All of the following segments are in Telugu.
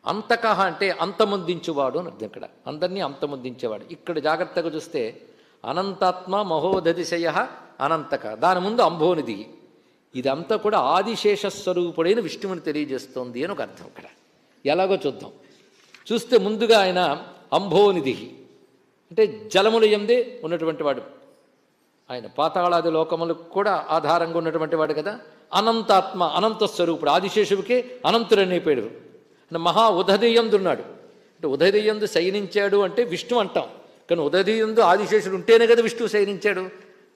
అంతకహ అంటే అంతమొందించువాడు అని అర్థం. ఇక్కడ అందరినీ అంతమొందించేవాడు. ఇక్కడ జాగ్రత్తగా చూస్తే అనంతాత్మ మహోదతిశయ అనంతక, దాని ముందు అంభోనిధి, ఇదంతా కూడా ఆదిశేష స్వరూపుడైన విష్ణువుని తెలియజేస్తోంది అని ఒక అర్థం. ఇక్కడ ఎలాగో చూద్దాం. చూస్తే ముందుగా ఆయన అంభోనిధి అంటే జలముల యందే ఉన్నటువంటి వాడు. ఆయన పాతాళాది లోకములకు కూడా ఆధారంగా ఉన్నటువంటి వాడు కదా. అనంతాత్మ అనంత స్వరూపుడు, ఆదిశేషుడికే అనంతుడనే పేరు. అంటే మహా ఉదధీయందున్నాడు. అంటే ఉదధీయందు శయనించాడు అంటే విష్ణు అంటాం, కానీ ఉదధీయందు ఆదిశేషుడు ఉంటేనే కదా విష్ణువు శయనించాడు.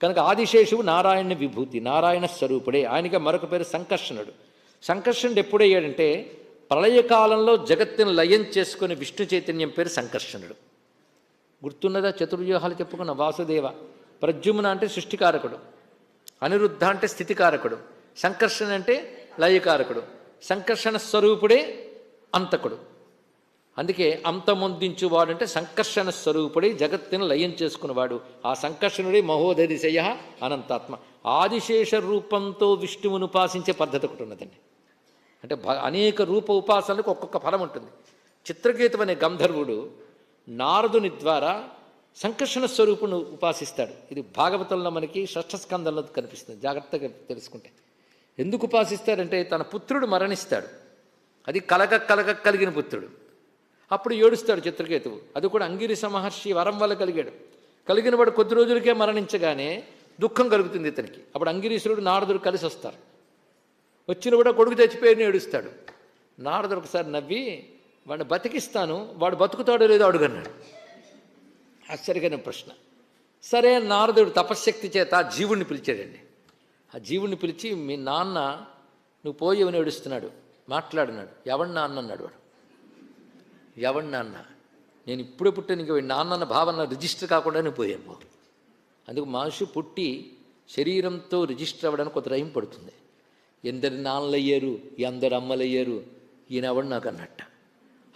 కనుక ఆదిశేషువు నారాయణ విభూతి, నారాయణ స్వరూపుడే. ఆయనకి మరొక పేరు సంకర్షణుడు. సంకర్షణుడు ఎప్పుడయ్యాడంటే ప్రళయకాలంలో జగత్తును లయం చేసుకుని విష్ణు చైతన్యం పేరు సంకర్షణుడు. గుర్తున్నదా? చతుర్వ్యూహాలు చెప్పుకున్న వాసుదేవ. ప్రద్యుమ్న అంటే సృష్టికారకుడు, అనిరుద్ధ అంటే స్థితికారకుడు, సంకర్షణ అంటే లయకారకుడు. సంకర్షణ స్వరూపుడే అంతకుడు. అందుకే అంతమొందించువాడు అంటే సంకర్షణ స్వరూపుడే జగత్తును లయం చేసుకున్నవాడు. ఆ సంకర్షణుడే మహోదధిశయ అనంతాత్మ. ఆదిశేష రూపంతో విష్ణువును ఉపాసించే పద్ధతి ఒకటి ఉన్నదండి. అంటే అనేక రూప ఉపాసనలకు ఒక్కొక్క ఫలం ఉంటుంది. చిత్రకేతు అనే గంధర్వుడు నారదుని ద్వారా సంకర్షణ స్వరూపును ఉపాసిస్తాడు. ఇది భాగవతంలో మనకి షష్ఠ స్కందంలో కనిపిస్తుంది. జాగ్రత్తగా తెలుసుకుంటే ఎందుకు ఉపాసిస్తాడంటే తన పుత్రుడు మరణిస్తాడు, అది కలగ కలిగిన పుత్రుడు. అప్పుడు ఏడుస్తాడు చిత్రకేతువు. అది కూడా అంగిరస మహర్షి వరం వల్ల కలిగాడు. కలిగిన వాడు కొద్ది రోజులకే మరణించగానే దుఃఖం కలుగుతుంది ఇతనికి. అప్పుడు అంగిరీశ్వరుడు నారదుడు కలిసి వస్తారు. వచ్చిన కూడా కొడుకు చచ్చిపోయాడని ఏడుస్తాడు. నారదుడు ఒకసారి నవ్వి వాడిని బతికిస్తాను, వాడు బతుకుతాడో లేదో అడుగన్నాడు. ఆశ్చర్యకరమైన ప్రశ్న. సరే, నారదుడు తపశ్శక్తి చేత ఆ జీవుణ్ణి పిలిచాడండి. ఆ జీవుణ్ణి పిలిచి మీ నాన్న నువ్వు పోయేవని ఏడుస్తున్నాడు, మాట్లాడినాడు. ఎవడి నాన్న అన్నాడు వాడు. ఎవడి నాన్న? నేను ఇప్పుడే పుట్టాను, ఇంక నాన్న భావన రిజిస్టర్ కాకుండానే పోయాను. అందుకు మనిషి పుట్టి శరీరంతో రిజిస్టర్ అవ్వడానికి కొంత టైం పడుతుంది. ఎందరి నాన్నలయ్యారు, ఎందరు అమ్మలయ్యారు, ఈయన ఎవడు నాకు అన్నట్ట.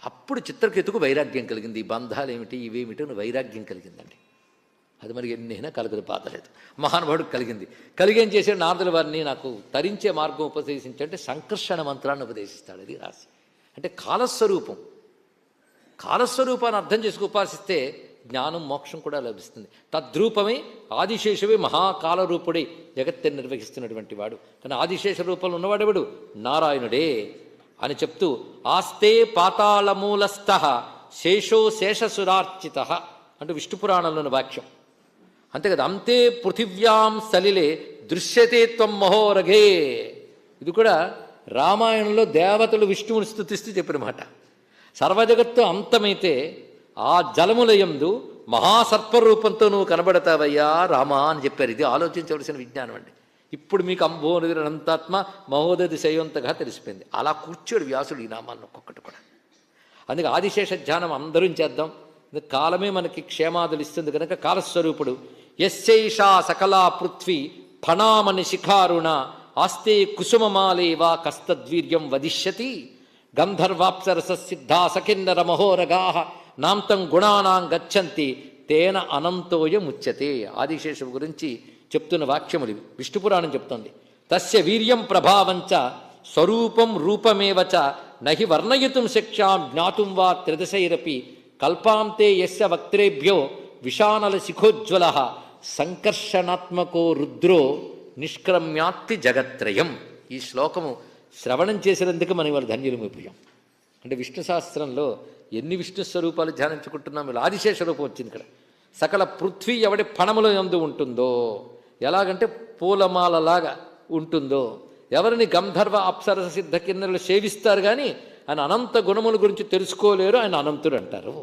అప్పుడు చిత్రకేతుకు వైరాగ్యం కలిగింది. ఈ బంధాలు ఏమిటి ఇవేమిటి అని వైరాగ్యం కలిగిందండి. అది మరి ఎన్నైనా కలగదు, బాధలేదు. మహానుభావుడికి కలిగింది. కలిగేం చేశాడు? నారదుల వారిని నాకు తరించే మార్గం ఉపదేశించంటే సంకర్షణ మంత్రాన్ని ఉపదేశిస్తాడు. అది రాసి అంటే కాలస్వరూపం. కాలస్వరూపాన్ని అర్థం చేసుకు ఉపాసిస్తే జ్ఞానం మోక్షం కూడా లభిస్తుంది. తద్రూపమే ఆదిశేషువే మహాకాలరూపుడై జగత్తుని నిర్వహిస్తున్నటువంటి వాడు. కానీ ఆదిశేష రూపంలో ఉన్నవాడెవడు? నారాయణుడే అని చెప్తూ ఆస్తే పాతాళమూలస్థ శేషో శేషసురార్చిత అంటూ విష్ణు పురాణంలోని వాక్యం. అంతే కదా. అంతే పృథివ్యాం సలిలే దృశ్యతే త్వం మహోరఘే. ఇది కూడా రామాయణంలో దేవతలు విష్ణువుని స్తుతిస్తూ చెప్పిన మాట. సర్వజగత్తు అంతమైతే ఆ జలములయందు మహాసర్పరూపంతో నువ్వు కనబడతావయ్యా రామా అని చెప్పారు. ఇది ఆలోచించవలసిన విజ్ఞానం అండి. ఇప్పుడు మీకు అంబోనిధి అనంతాత్మ మహోదధిశయంతగా తెలిసిపోయింది. అలా కూర్చోడు వ్యాసుడు ఈ నామాన్ని ఒక్కొక్కటి కూడా. అందుకే ఆదిశేష ధ్యానం అందరం చేద్దాం. కాలమే మనకి క్షేమాదులు ఇస్తుంది కనుక కాలస్వరూపుడు. యశైషా సకలా పృథ్వీ ఫణామని శిఖారుణ ఆస్తే కుసుమమాలేవా కస్తద్వీర్యం వదిష్యతి గంధర్వాప్సరస సిద్ధా సకిన్నర మహోరగా నాంతం గుణానాం గచ్చంతి తేన అనంతోయముచ్యతే. ఆదిశేషువు గురించి చెప్తున్న వాక్యములు విష్ణుపురాణం చెప్తోంది. తస్య వీర్యం ప్రభావంచ స్వరూపం రూపమేవచ నహి వర్ణయితుం శక్ష్యాం జ్ఞాతుం వా త్రిదశైరపి కల్పాంతే యస్య వక్త్రేభ్యో విషానల శిఖోజ్వల సంకర్షణాత్మకో రుద్రో నిష్క్రమ్యాత్తి జగత్రయం. ఈ శ్లోకము శ్రవణం చేసినందుకు మనం ఇవాళ ధన్యులమైపోయాం. అంటే విష్ణు శాస్త్రంలో ఎన్ని విష్ణు స్వరూపాలు ధ్యానించుకుంటున్నాం. ఇలా ఆదిశేష రూపం వచ్చింది ఇక్కడ. సకల పృథ్వీ ఎవడి ఫణముల యందు ఉంటుందో, ఎలాగంటే పూలమాలలాగా ఉంటుందో, ఎవరిని గంధర్వ అప్సరస సిద్ధ కిన్నెలు సేవిస్తారు కానీ ఆయన అనంత గుణముల గురించి తెలుసుకోలేరు, ఆయన అనంతుడు అంటారు.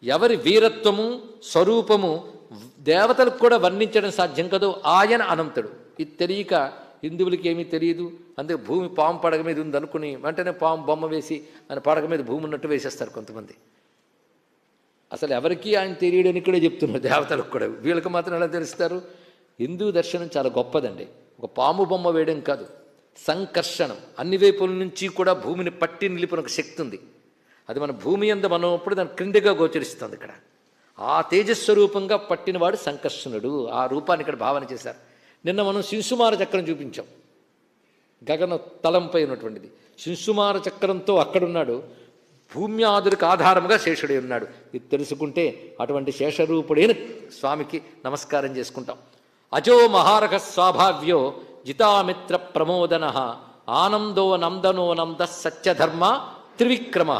ఎవరి వీరత్వము స్వరూపము దేవతలకు కూడా వర్ణించడం సాధ్యం కదో ఆయన అనంతుడు. ఇది తెలియక హిందువులకి ఏమీ తెలియదు. అందుకే భూమి పాము పడగ మీద ఉంది అనుకుని వెంటనే పాము బొమ్మ వేసి ఆయన పడగ మీద భూమి ఉన్నట్టు వేసేస్తారు కొంతమంది. అసలు ఎవరికి ఆయన తెలియడని ఇక్కడే చెప్తున్నారు. దేవతలకు కూడా, వీళ్ళకి మాత్రం ఎలా తెలుస్తారు? హిందూ దర్శనం చాలా గొప్పదండి. ఒక పాము బొమ్మ వేయడం కాదు, సంకర్షణం. అన్ని వైపుల నుంచి కూడా భూమిని పట్టి నిలిపిన ఒక శక్తి ఉంది. అది మన భూమి యందు మనం అప్పుడు దాని క్రిందిగా గోచరిస్తుంది. ఇక్కడ ఆ తేజస్వరూపంగా పట్టినవాడు సంకర్షణుడు. ఆ రూపాన్ని ఇక్కడ భావన చేశారు. నిన్న మనం శింసుమార చక్రం చూపించాం, గగన తలంపై ఉన్నటువంటిది. శింసుమార చక్రంతో అక్కడున్నాడు. భూమ్యాదులకు ఆధారముగా శేషుడై ఉన్నాడు. ఇది తెలుసుకుంటే అటువంటి శేషరూపుడైన స్వామికి నమస్కారం చేసుకుంటాం. అజో మహారఘ స్వాభావ్యో జితామిత్ర ప్రమోదన ఆనందో నందనో నంద సత్యధర్మ త్రివిక్రమ.